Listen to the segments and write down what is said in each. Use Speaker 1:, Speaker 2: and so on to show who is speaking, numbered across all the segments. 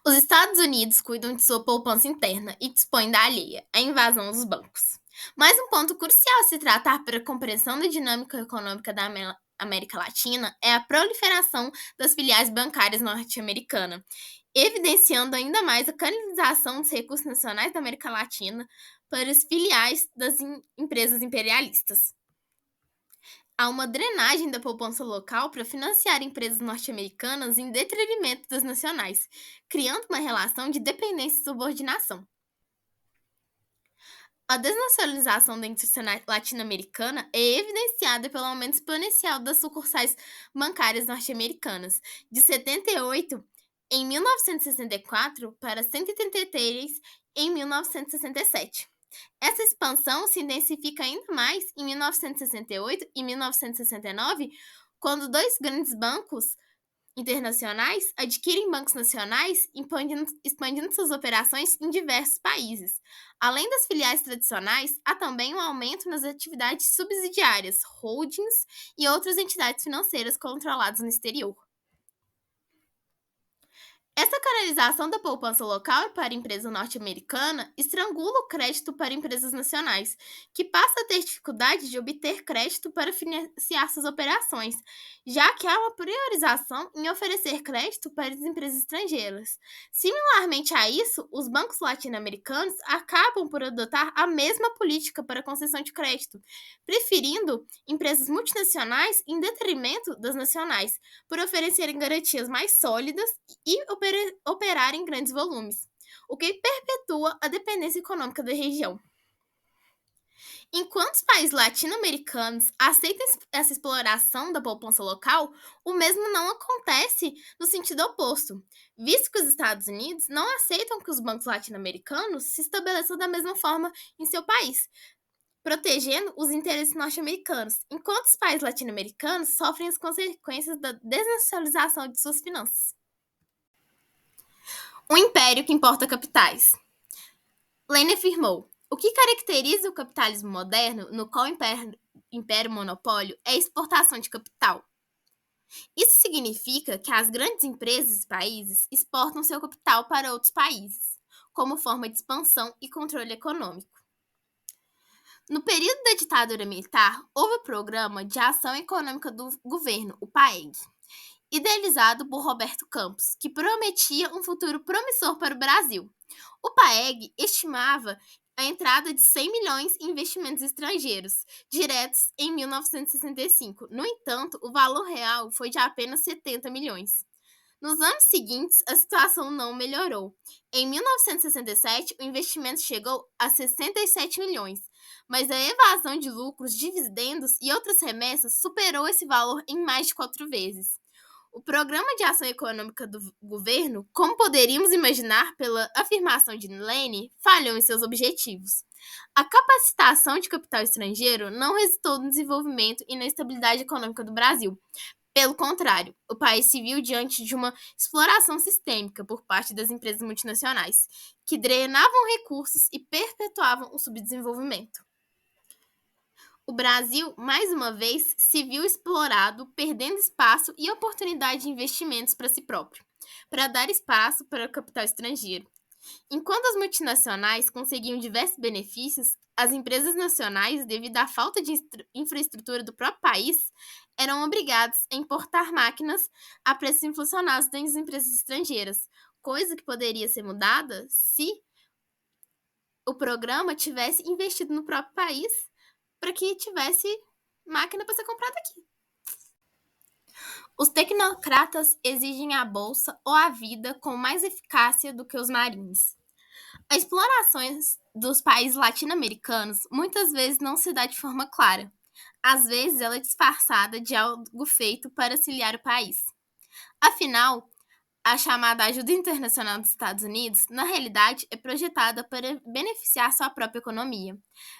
Speaker 1: Os Estados Unidos cuidam de sua poupança interna e dispõem da alheia, a invasão dos bancos. Mas um ponto crucial a se tratar para a compreensão da dinâmica econômica da América Latina é a proliferação das filiais bancárias norte-americanas, evidenciando ainda mais a canalização dos recursos nacionais da América Latina para as filiais das empresas imperialistas. Há uma drenagem da poupança local para financiar empresas norte-americanas em detrimento das nacionais, criando uma relação de dependência e subordinação. A desnacionalização da indústria latino-americana é evidenciada pelo aumento exponencial das sucursais bancárias norte-americanas, de 78 em 1964 para 133 em 1967. Essa expansão se intensifica ainda mais em 1968 e 1969, quando dois grandes bancos internacionais adquirem bancos nacionais, expandindo suas operações em diversos países. Além das filiais tradicionais, há também um aumento nas atividades subsidiárias, holdings e outras entidades financeiras controladas no exterior. Essa canalização da poupança local para a empresa norte-americana estrangula o crédito para empresas nacionais, que passam a ter dificuldade de obter crédito para financiar suas operações, já que há uma priorização em oferecer crédito para as empresas estrangeiras. Similarmente a isso, os bancos latino-americanos acabam por adotar a mesma política para concessão de crédito, preferindo empresas multinacionais em detrimento das nacionais, por oferecerem garantias mais sólidas e operar em grandes volumes, o que perpetua a dependência econômica da região. Enquanto os países latino-americanos aceitam essa exploração da poupança local, o mesmo não acontece no sentido oposto, visto que os Estados Unidos não aceitam que os bancos latino-americanos se estabeleçam da mesma forma em seu país, protegendo os interesses norte-americanos, enquanto os países latino-americanos sofrem as consequências da desnacionalização de suas finanças. Um império que importa capitais. Lane afirmou: o que caracteriza o capitalismo moderno, no qual o império monopólio é a exportação de capital. Isso significa que as grandes empresas e países exportam seu capital para outros países, como forma de expansão e controle econômico. No período da ditadura militar, houve o Programa de Ação Econômica do Governo, o PAEG, idealizado por Roberto Campos, que prometia um futuro promissor para o Brasil. O PAEG estimava a entrada de 100 milhões em investimentos estrangeiros diretos em 1965. No entanto, o valor real foi de apenas 70 milhões. Nos anos seguintes, a situação não melhorou. Em 1967, o investimento chegou a 67 milhões, mas a evasão de lucros, dividendos e outras remessas superou esse valor em mais de 4 vezes. O Programa de Ação Econômica do governo, como poderíamos imaginar pela afirmação de Lane, falhou em seus objetivos. A capacitação de capital estrangeiro não resultou no desenvolvimento e na estabilidade econômica do Brasil. Pelo contrário, o país se viu diante de uma exploração sistêmica por parte das empresas multinacionais, que drenavam recursos e perpetuavam o subdesenvolvimento. O Brasil, mais uma vez, se viu explorado, perdendo espaço e oportunidade de investimentos para si próprio, para dar espaço para o capital estrangeiro. Enquanto as multinacionais conseguiam diversos benefícios, as empresas nacionais, devido à falta de infraestrutura do próprio país, eram obrigadas a importar máquinas a preços inflacionados das empresas estrangeiras, coisa que poderia ser mudada se o programa tivesse investido no próprio país para que tivesse máquina para ser comprada aqui. Os tecnocratas exigem a bolsa ou a vida com mais eficácia do que os marins. As explorações dos países latino-americanos muitas vezes não se dá de forma clara. Às vezes ela é disfarçada de algo feito para auxiliar o país. Afinal, a chamada ajuda internacional dos Estados Unidos, na realidade, é projetada para beneficiar sua própria economia,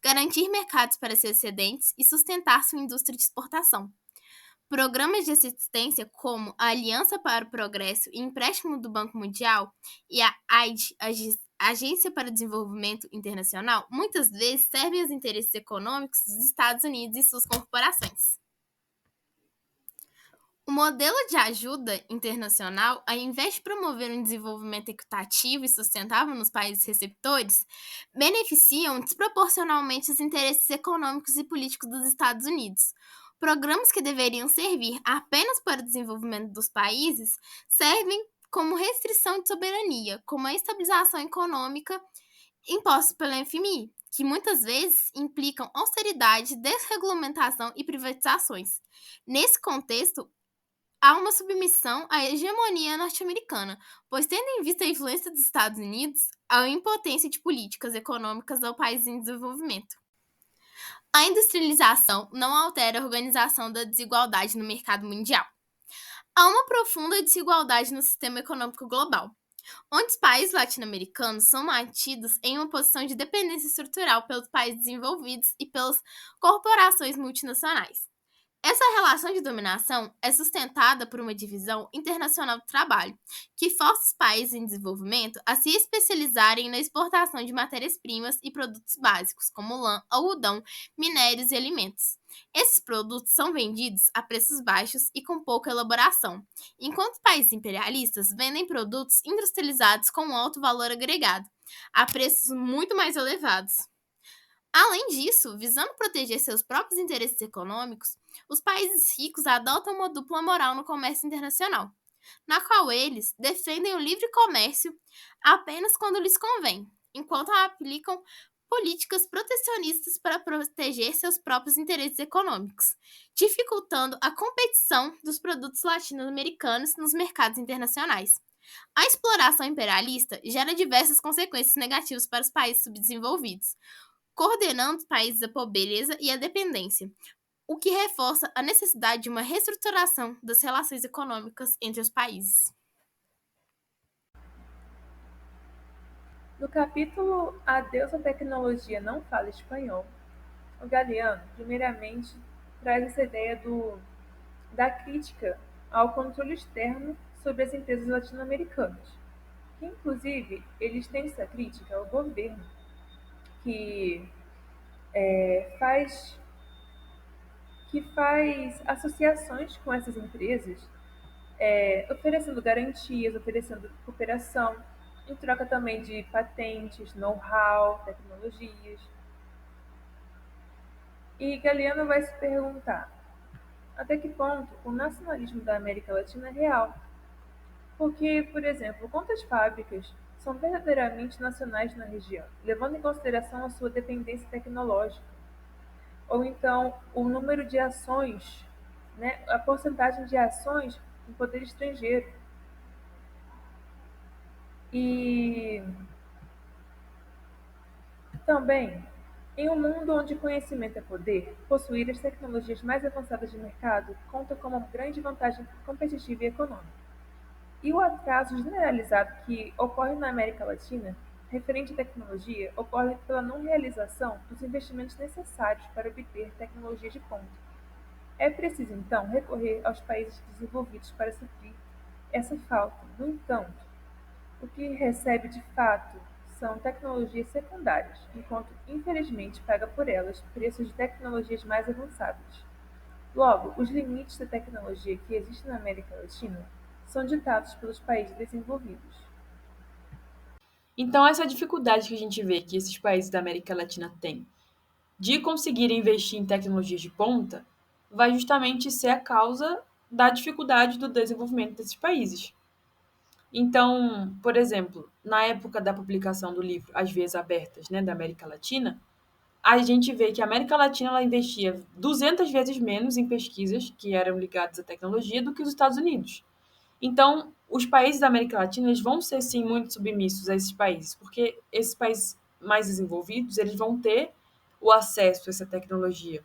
Speaker 1: garantir mercados para seus excedentes e sustentar sua indústria de exportação. Programas de assistência como a Aliança para o Progresso e Empréstimo do Banco Mundial e a AID, Agência para o Desenvolvimento Internacional, muitas vezes servem aos interesses econômicos dos Estados Unidos e suas corporações. O modelo de ajuda internacional, ao invés de promover um desenvolvimento equitativo e sustentável nos países receptores, beneficiam desproporcionalmente os interesses econômicos e políticos dos Estados Unidos. Programas que deveriam servir apenas para o desenvolvimento dos países servem como restrição de soberania, como a estabilização econômica impostos pela FMI, que muitas vezes implicam austeridade, desregulamentação e privatizações. Nesse contexto, há uma submissão à hegemonia norte-americana, pois, tendo em vista a influência dos Estados Unidos, há uma impotência de políticas econômicas ao país em desenvolvimento. A industrialização não altera a organização da desigualdade no mercado mundial. Há uma profunda desigualdade no sistema econômico global, onde os países latino-americanos são mantidos em uma posição de dependência estrutural pelos países desenvolvidos e pelas corporações multinacionais. Essa relação de dominação é sustentada por uma divisão internacional do trabalho, que força os países em desenvolvimento a se especializarem na exportação de matérias-primas e produtos básicos, como lã, algodão, minérios e alimentos. Esses produtos são vendidos a preços baixos e com pouca elaboração, enquanto os países imperialistas vendem produtos industrializados com alto valor agregado, a preços muito mais elevados. Além disso, visando proteger seus próprios interesses econômicos, os países ricos adotam uma dupla moral no comércio internacional, na qual eles defendem o livre comércio apenas quando lhes convém, enquanto aplicam políticas protecionistas para proteger seus próprios interesses econômicos, dificultando a competição dos produtos latino-americanos nos mercados internacionais. A exploração imperialista gera diversas consequências negativas para os países subdesenvolvidos, coordenando os países à pobreza e à dependência, o que reforça a necessidade de uma reestruturação das relações econômicas entre os países.
Speaker 2: No capítulo Adeus à tecnologia não fala espanhol, o Galeano, primeiramente, traz essa ideia da crítica ao controle externo sobre as empresas latino-americanas, que inclusive eles têm essa crítica ao governo, que faz associações com essas empresas, oferecendo garantias, oferecendo cooperação, em troca também de patentes, know-how, tecnologias. E Galeano vai se perguntar até que ponto o nacionalismo da América Latina é real. Porque, por exemplo, quantas fábricas são verdadeiramente nacionais na região, levando em consideração a sua dependência tecnológica? Ou então o número de ações, né, a porcentagem de ações em poder estrangeiro. E também, em um mundo onde conhecimento é poder, possuir as tecnologias mais avançadas de mercado conta como uma grande vantagem competitiva e econômica. E o atraso generalizado que ocorre na América Latina, referente à tecnologia, ocorre pela não realização dos investimentos necessários para obter tecnologia de ponta. É preciso, então, recorrer aos países desenvolvidos para suprir essa falta. No entanto, o que recebe de fato são tecnologias secundárias, enquanto infelizmente paga por elas preços de tecnologias mais avançadas. Logo, os limites da tecnologia que existem na América Latina são ditados pelos países desenvolvidos.
Speaker 3: Então, essa dificuldade que a gente vê que esses países da América Latina têm de conseguir investir em tecnologias de ponta vai justamente ser a causa da dificuldade do desenvolvimento desses países. Então, por exemplo, na época da publicação do livro As Vias Abertas, né, da América Latina, a gente vê que a América Latina ela investia 200 vezes menos em pesquisas que eram ligadas à tecnologia do que os Estados Unidos. Então, os países da América Latina eles vão ser, sim, muito submissos a esses países, porque esses países mais desenvolvidos eles vão ter o acesso a essa tecnologia.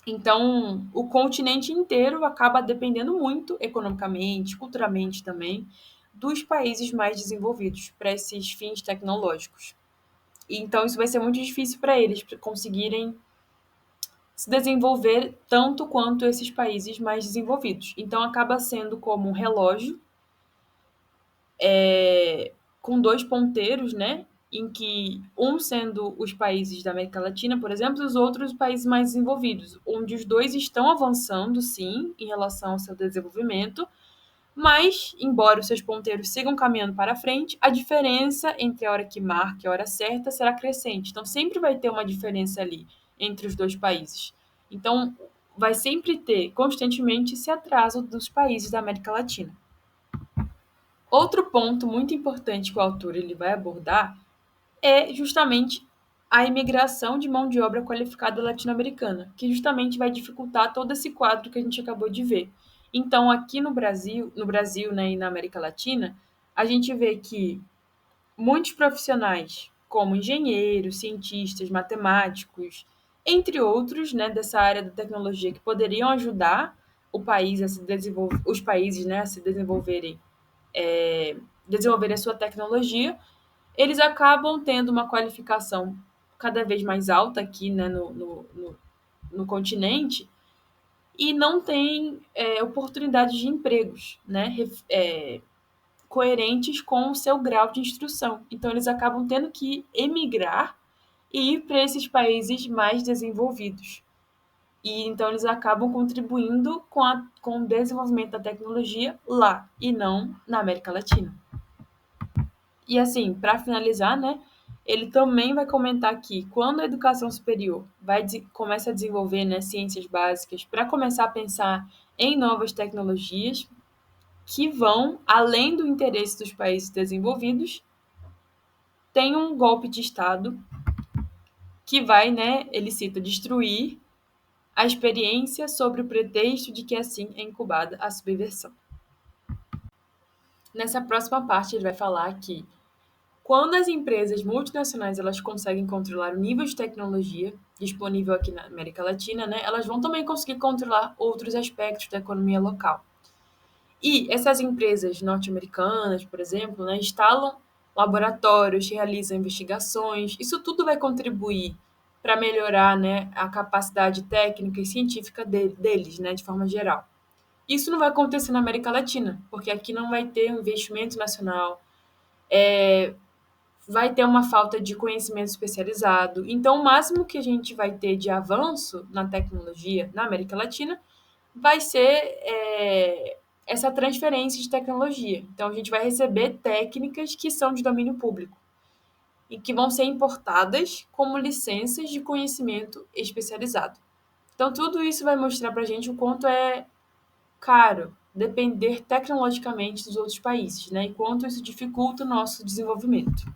Speaker 3: Então, o continente inteiro acaba dependendo muito, economicamente, culturalmente também, dos países mais desenvolvidos para esses fins tecnológicos. Então, isso vai ser muito difícil para eles conseguirem se desenvolver tanto quanto esses países mais desenvolvidos. Então, acaba sendo como um relógio com dois ponteiros, né? em que um sendo os países da América Latina, por exemplo, e os outros países mais desenvolvidos, onde os dois estão avançando, sim, em relação ao seu desenvolvimento, mas, embora os seus ponteiros sigam caminhando para frente, a diferença entre a hora que marca e a hora certa será crescente. Então, sempre vai ter uma diferença ali entre os dois países. Então, vai sempre ter constantemente esse atraso dos países da América Latina. Outro ponto muito importante que o autor ele vai abordar é justamente a imigração de mão de obra qualificada latino-americana, que justamente vai dificultar todo esse quadro que a gente acabou de ver. Então, aqui no Brasil, né, e na América Latina, a gente vê que muitos profissionais, como engenheiros, cientistas, matemáticos, entre outros, né, dessa área da tecnologia que poderiam ajudar o país a se desenvolver, os países, né, a se desenvolverem a sua tecnologia, eles acabam tendo uma qualificação cada vez mais alta aqui, né, no continente e não tem oportunidades de empregos, né, coerentes com o seu grau de instrução. Então, eles acabam tendo que emigrar e ir para esses países mais desenvolvidos. E então eles acabam contribuindo com o desenvolvimento da tecnologia lá e não na América Latina. E assim, para finalizar, né, ele também vai comentar que quando a educação superior começa a desenvolver, né, ciências básicas para começar a pensar em novas tecnologias que vão além do interesse dos países desenvolvidos, tem um golpe de Estado que vai, né, ele cita, destruir a experiência sobre o pretexto de que assim é incubada a subversão. Nessa próxima parte ele vai falar que quando as empresas multinacionais elas conseguem controlar o nível de tecnologia disponível aqui na América Latina, né, elas vão também conseguir controlar outros aspectos da economia local. E essas empresas norte-americanas, por exemplo, né, instalam laboratórios, realizam investigações. Isso tudo vai contribuir para melhorar, né, a capacidade técnica e científica deles, né, de forma geral. Isso não vai acontecer na América Latina, porque aqui não vai ter um investimento nacional, vai ter uma falta de conhecimento especializado. Então, o máximo que a gente vai ter de avanço na tecnologia na América Latina vai ser essa transferência de tecnologia. Então, a gente vai receber técnicas que são de domínio público e que vão ser importadas como licenças de conhecimento especializado. Então, tudo isso vai mostrar para a gente o quanto é caro depender tecnologicamente dos outros países, né? E quanto isso dificulta o nosso desenvolvimento.